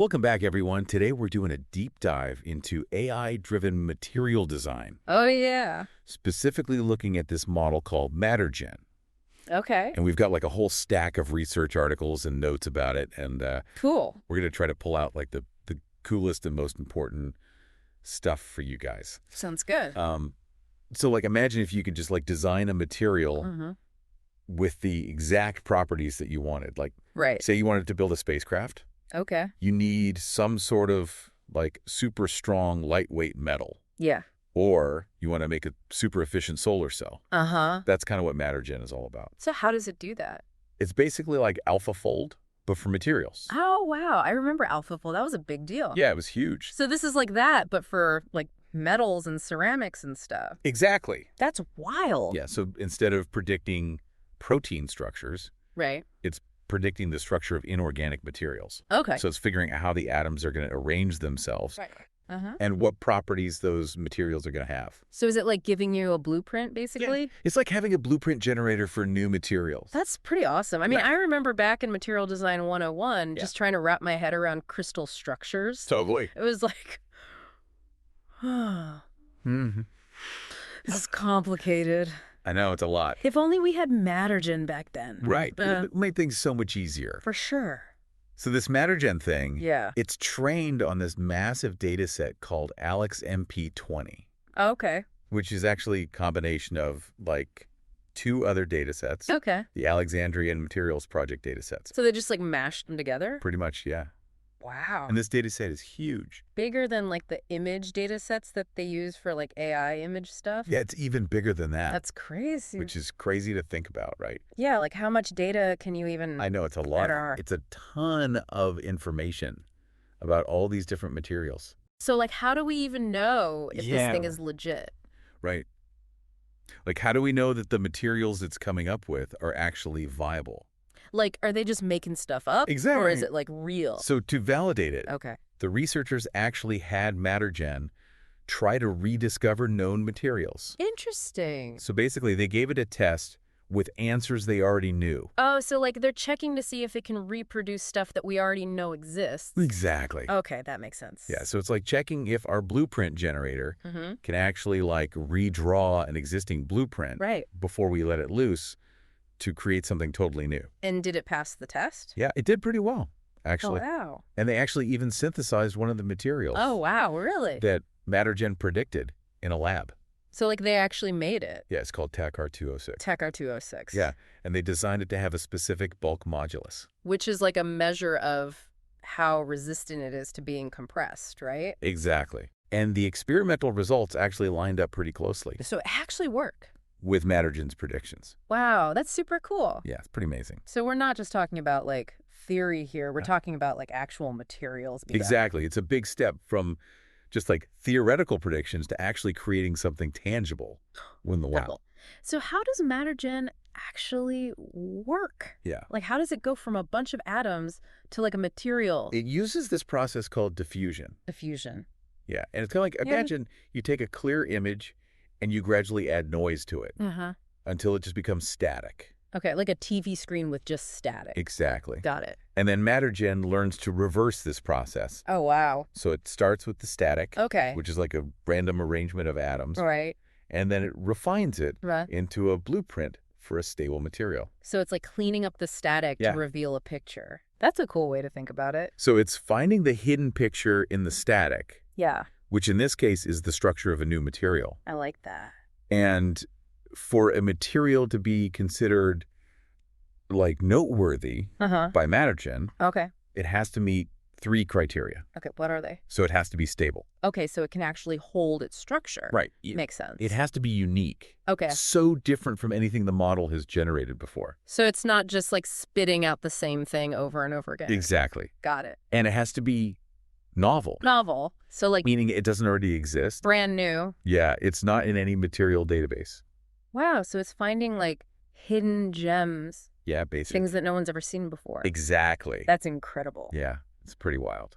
Welcome back, everyone. Today we're doing a deep dive into AI-driven material design, Oh, yeah. specifically looking at this model called MatterGen. Okay. And we've got like a whole stack of research articles and notes about it. And Cool. we're going to try to pull out like the coolest and most important stuff for you guys. Sounds good. So like imagine if you could just like design a material with the exact properties that you wanted. Like Right. say you wanted to build a spacecraft. Okay. You need some sort of like super strong, lightweight metal. Yeah. Or you want to make a super efficient solar cell. Uh-huh. That's kind of what MatterGen is all about. So how does it do that? It's basically like AlphaFold, but for materials. Oh, wow. I remember AlphaFold. That was a big deal. Yeah, it was huge. So this is like that, but for like metals and ceramics and stuff. Exactly. That's wild. Yeah, so instead of predicting protein structures, Right. it's predicting the structure of inorganic materials. Okay. So it's figuring out how the atoms are going to arrange themselves Right. Uh-huh. and what properties those materials are going to have. So is it like giving you a blueprint, basically? It's like having a blueprint generator for new materials. That's pretty awesome. I mean, Right. I remember back in Material Design 101, just trying to wrap my head around crystal structures. Totally. It was like, this is complicated. I know, it's a lot. If only we had MatterGen back then. Right. It made things so much easier. For sure. So this MatterGen thing, Yeah. it's trained on this massive data set called AlexMP20, Okay. which is actually a combination of like two other data sets, Okay. the Alexandrian Materials Project data sets. So they just like mashed them together? Pretty much, yeah. Wow. And this data set is huge. Bigger than like the image data sets that they use for like AI image stuff? Yeah, it's even bigger than that. That's crazy. Which is crazy to think about, right? Yeah, like how much data can you even... I know, it's a lot. Better. It's a ton of information about all these different materials. So like how do we even know if this thing is legit? Right. Like, how do we know that the materials it's coming up with are actually viable? Like, are they just making stuff up? Exactly. Or is it like real? So to validate it, Okay. the researchers actually had MatterGen try to rediscover known materials. Interesting. So basically, they gave it a test with answers they already knew. Oh, so like they're checking to see if it can reproduce stuff that we already know exists. Exactly. Okay, that makes sense. Yeah, so it's like checking if our blueprint generator can actually like redraw an existing blueprint Right. before we let it loose to create something totally new. And did it pass the test? Yeah, it did pretty well, actually. Oh, wow. And they actually even synthesized one of the materials Oh, wow, really? that MatterGen predicted in a lab. So like they actually made it? Yeah, it's called TACR-206. TACR-206. Yeah, and they designed it to have a specific bulk modulus. Which is like a measure of how resistant it is to being compressed, right? Exactly. And the experimental results actually lined up pretty closely So it actually worked. with MatterGen's predictions. Wow, that's super cool. Yeah, it's pretty amazing. So we're not just talking about like theory here. We're talking about like actual materials. Exactly. It's a big step from just like theoretical predictions to actually creating something tangible in the wild. So how does MatterGen actually work? Yeah. Like how does it go from a bunch of atoms to like a material? It uses this process called diffusion. Diffusion. Yeah, and it's kind of like, imagine you take a clear image and you gradually add noise to it until it just becomes static. Okay, like a TV screen with just static. Exactly. Got it. And then MatterGen learns to reverse this process. Oh, wow. So it starts with the static, Okay. which is like a random arrangement of atoms, Right. and then it refines it Right. into a blueprint for a stable material. So it's like cleaning up the static Yeah. to reveal a picture. That's a cool way to think about it. So it's finding the hidden picture in the static, Yeah, which in this case is the structure of a new material. I like that. And for a material to be considered like noteworthy by MatterGen, Okay. it has to meet 3 criteria. Okay, what are they? So it has to be stable. Okay, so it can actually hold its structure. Right. Makes sense. It has to be unique. Okay. So different from anything the model has generated before. So it's not just like spitting out the same thing over and over again. Exactly. Got it. And it has to be novel. Novel. So like Meaning it doesn't already exist. brand new. Yeah, it's not in any material database. Wow, so it's finding like hidden gems, Yeah, basically. things that no one's ever seen before. Exactly. That's incredible. Yeah, it's pretty wild.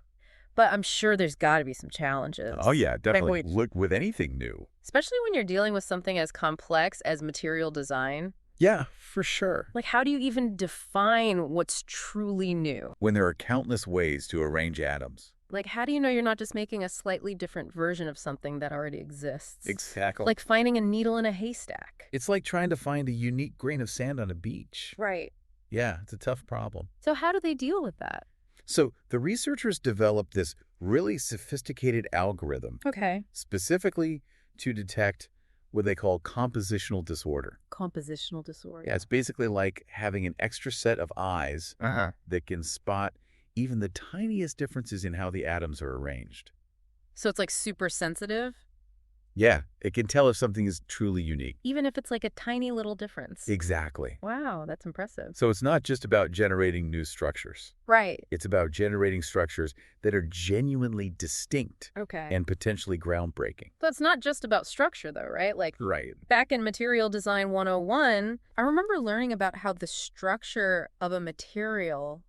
But I'm sure there's got to be some challenges. Oh, yeah, definitely. Like, Look, with anything new. especially when you're dealing with something as complex as material design. Yeah, for sure. Like, how do you even define what's truly new? When there are countless ways to arrange atoms. Like, how do you know you're not just making a slightly different version of something that already exists? Exactly. Like finding a needle in a haystack. It's like trying to find a unique grain of sand on a beach. Right. Yeah, it's a tough problem. So how do they deal with that? So the researchers developed this really sophisticated algorithm Okay. specifically to detect what they call compositional disorder. Compositional disorder. Yeah, it's basically like having an extra set of eyes that can spot even the tiniest differences in how the atoms are arranged. So it's like super sensitive? Yeah, it can tell if something is truly unique. Even if it's like a tiny little difference? Exactly. Wow, that's impressive. So it's not just about generating new structures. Right. It's about generating structures that are genuinely distinct Okay. and potentially groundbreaking. So it's not just about structure, though, right? Like, Right. back in Material Design 101, I remember learning about how the structure of a material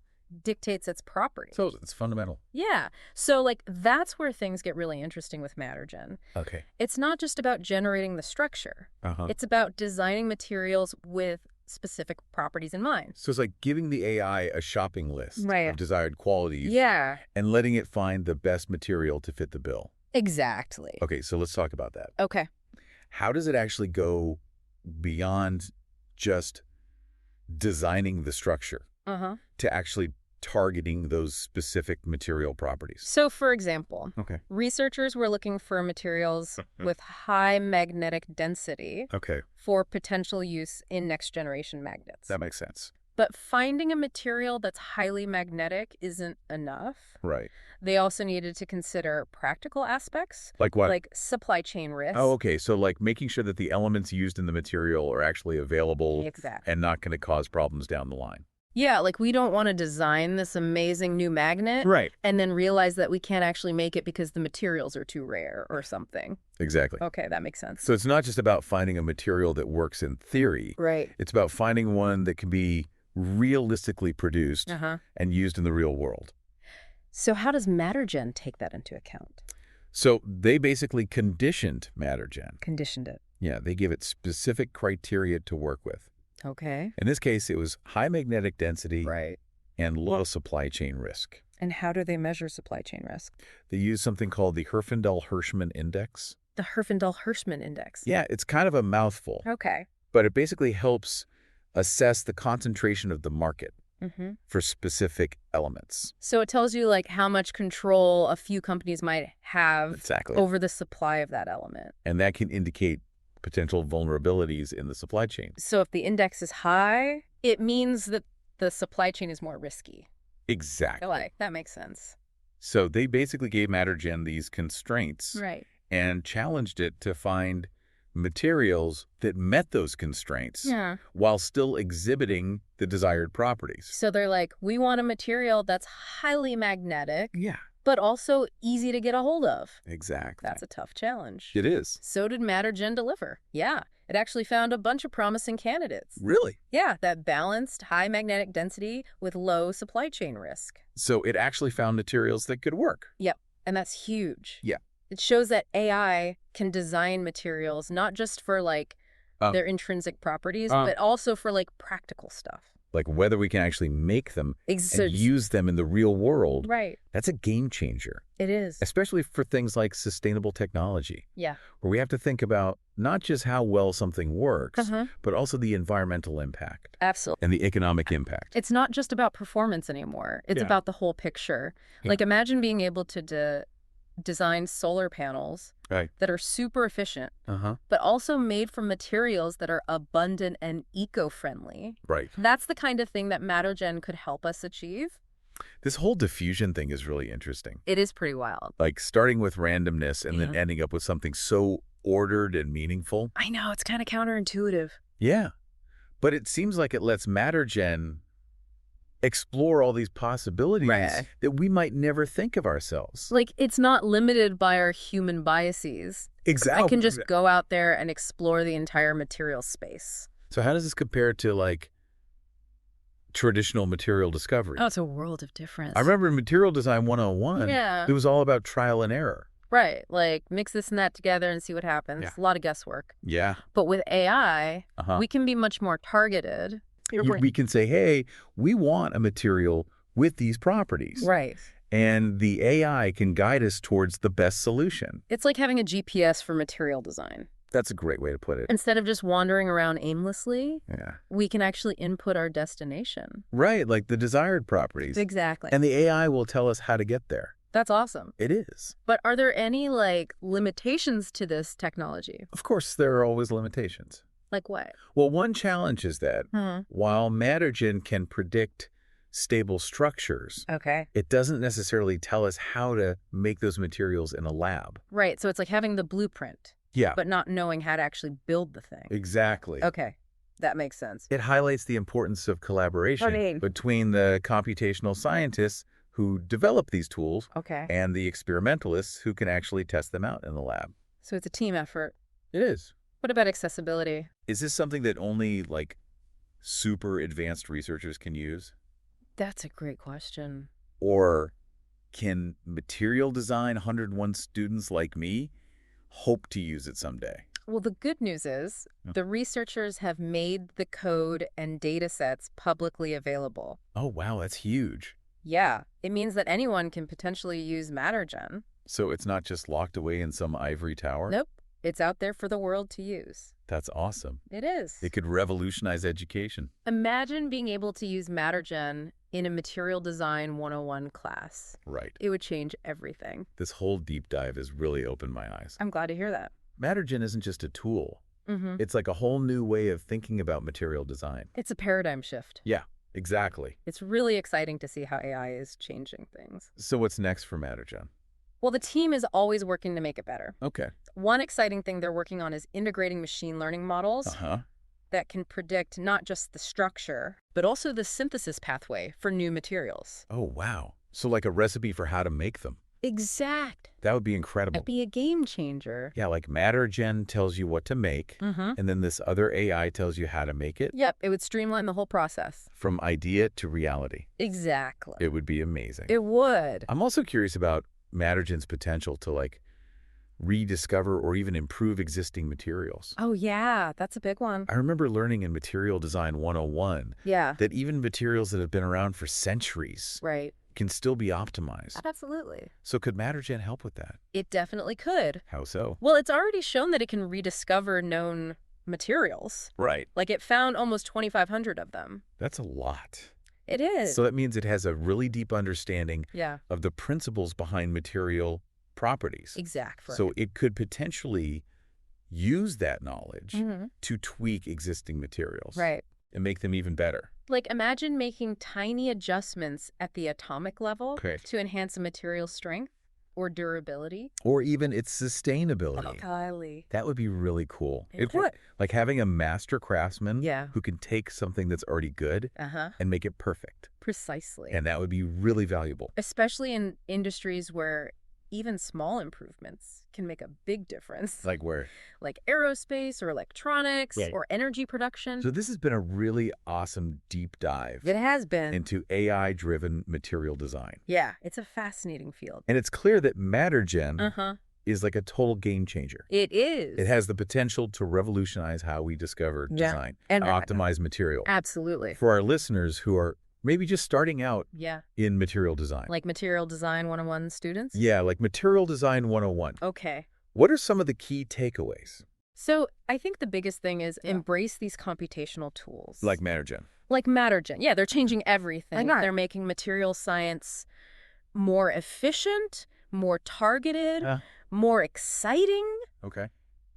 dictates its properties. So it's fundamental. Yeah. So, like, that's where things get really interesting with MatterGen. Okay. It's not just about generating the structure. Uh-huh. It's about designing materials with specific properties in mind. So it's like giving the AI a shopping list Right. of desired qualities Yeah. and letting it find the best material to fit the bill. Exactly. Okay, so let's talk about that. Okay. How does it actually go beyond just designing the structure Uh-huh. to actually targeting those specific material properties? So, for example, Okay. researchers were looking for materials with high magnetic density Okay, for potential use in next-generation magnets. that makes sense. But finding a material that's highly magnetic isn't enough. Right. They also needed to consider practical aspects, Like what? like supply chain risk. Oh, okay. So like making sure that the elements used in the material are actually available Exactly. and not going to cause problems down the line. Yeah, like we don't want to design this amazing new magnet Right. and then realize that we can't actually make it because the materials are too rare or something. Exactly. Okay, that makes sense. So it's not just about finding a material that works in theory. Right. It's about finding one that can be realistically produced Uh-huh. and used in the real world. So how does MatterGen take that into account? So they basically conditioned MatterGen. Conditioned it. Yeah, they give it specific criteria to work with. Okay. In this case, it was high magnetic density Right. and low supply chain risk. And how do they measure supply chain risk? They use something called the Herfindahl-Hirschman Index. The Herfindahl-Hirschman Index. Yeah, it's kind of a mouthful, Okay. but it basically helps assess the concentration of the market Mm-hmm. for specific elements. So it tells you like how much control a few companies might have Exactly. over the supply of that element. And that can indicate potential vulnerabilities in the supply chain. So if the index is high, it means that the supply chain is more risky. Exactly. Like, that makes sense. So they basically gave MatterGen these constraints Right. and challenged it to find materials that met those constraints Yeah. while still exhibiting the desired properties. So they're like, we want a material that's highly magnetic, Yeah, but also easy to get a hold of. exactly. That's a tough challenge. It is. So did MatterGen deliver. Yeah. It actually found a bunch of promising candidates. Really? Yeah, that balanced high magnetic density with low supply chain risk. So it actually found materials that could work. Yep. And that's huge. Yeah. It shows that AI can design materials not just for like their intrinsic properties, but also for like practical stuff. Like whether we can actually make them and use them in the real world. Right. That's a game changer, It is. especially for things like sustainable technology, Yeah. where we have to think about not just how well something works, Uh-huh. but also the environmental impact Absolutely. and the economic impact. It's not just about performance anymore. It's Yeah. about the whole picture. Yeah. Like imagine being able to design solar panels Right. that are super efficient, Uh-huh. but also made from materials that are abundant and eco-friendly. Right. That's the kind of thing that MatterGen could help us achieve. This whole diffusion thing is really interesting. It is pretty wild. Like starting with randomness and then Yeah. ending up with something so ordered and meaningful. I know, it's kind of counterintuitive. Yeah. But it seems like it lets MatterGen explore all these possibilities Right. that we might never think of ourselves. Like, it's not limited by our human biases. Exactly. I can just go out there and explore the entire material space. So how does this compare to like traditional material discovery? Oh, it's a world of difference. I remember in Material Design 101, Yeah. it was all about trial and error. Right. Like, mix this and that together and see what happens. Yeah. A lot of guesswork. Yeah. But with AI, we can be much more targeted. We can say, hey, we want a material with these properties. Right. And the AI can guide us towards the best solution. It's like having a GPS for material design. That's a great way to put it. Instead of just wandering around aimlessly, Yeah. we can actually input our destination. Right, like the desired properties. Exactly. And the AI will tell us how to get there. That's awesome. It is. But are there any, like, limitations to this technology? Of course, there are always limitations. Like what? Well, one challenge is that while MatterGen can predict stable structures, it doesn't necessarily tell us how to make those materials in a lab. Right, so it's like having the blueprint. Yeah. But not knowing how to actually build the thing. Exactly. Okay, that makes sense. It highlights the importance of collaboration between the computational scientists who develop these tools and the experimentalists who can actually test them out in the lab. So it's a team effort. It is. What about accessibility? Is this something that only, like, super advanced researchers can use? That's a great question. Or can material design 101 students like me hope to use it someday? Well, the good news is the researchers have made the code and data sets publicly available. Oh, wow, that's huge. Yeah, it means that anyone can potentially use MatterGen. So it's not just locked away in some ivory tower? Nope. It's out there for the world to use. That's awesome. It is. It could revolutionize education. Imagine being able to use MatterGen in a material design 101 class. Right. It would change everything. This whole deep dive has really opened my eyes. I'm glad to hear that. MatterGen isn't just a tool. It's like a whole new way of thinking about material design. It's a paradigm shift. Yeah, exactly. It's really exciting to see how AI is changing things. So what's next for MatterGen? Well, the team is always working to make it better. Okay. One exciting thing they're working on is integrating machine learning models that can predict not just the structure, but also the synthesis pathway for new materials. Oh, wow. So like a recipe for how to make them. Exact. That would be incredible. That'd be a game changer. Yeah, like MatterGen tells you what to make, and then this other AI tells you how to make it. Yep, it would streamline the whole process. From idea to reality. Exactly. It would be amazing. It would. I'm also curious about MatterGen's potential to, like, rediscover or even improve existing materials. Oh, yeah, that's a big one. I remember learning in Material Design 101 that even materials that have been around for centuries can still be optimized. Absolutely. So could MatterGen help with that? It definitely could. How so? Well, it's already shown that it can rediscover known materials. Right. Like it found almost 2,500 of them. That's a lot. It is. So that means it has a really deep understanding of the principles behind material properties. Exactly. So it could potentially use that knowledge to tweak existing materials. Right. And make them even better. Like imagine making tiny adjustments at the atomic level to enhance a material's strength or durability. Or even its sustainability. Oh, golly. That would be really cool. It would. Like having a master craftsman who can take something that's already good and make it perfect. Precisely. And that would be really valuable. Especially in industries where even small improvements can make a big difference. Like where? Like aerospace or electronics or energy production. So this has been a really awesome deep dive. It has been. Into AI-driven material design. Yeah, it's a fascinating field. And it's clear that MatterGen is like a total game changer. It is. It has the potential to revolutionize how we discover design and optimize material. Absolutely. For our listeners who are maybe just starting out in material design. Like Material Design 101 students? Yeah, like Material Design 101. Okay. What are some of the key takeaways? So I think the biggest thing is embrace these computational tools. Like MatterGen. Like MatterGen. Yeah, they're changing everything. They're making material science more efficient, more targeted, more exciting. Okay.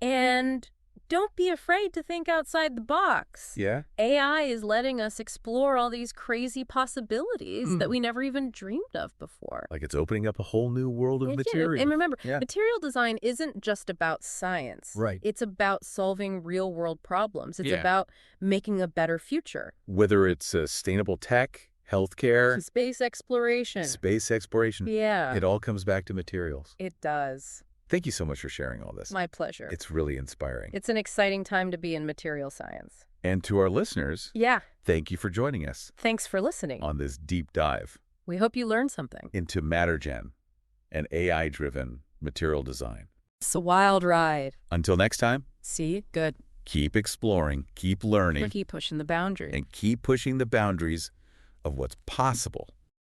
And don't be afraid to think outside the box. Yeah? AI is letting us explore all these crazy possibilities that we never even dreamed of before. Like it's opening up a whole new world of material. And remember, material design isn't just about science. Right. It's about solving real-world problems. It's about making a better future. Whether it's sustainable tech, healthcare, space exploration. Yeah. It all comes back to materials. It does. Thank you so much for sharing all this. My pleasure. It's really inspiring. It's an exciting time to be in material science. And to our listeners, thank you for joining us. Thanks for listening. On this deep dive. We hope you learned something. Into MatterGen, an AI-driven material design. It's a wild ride. Until next time. See? Good. Keep exploring, keep learning. Keep pushing the boundaries. And keep pushing the boundaries of what's possible.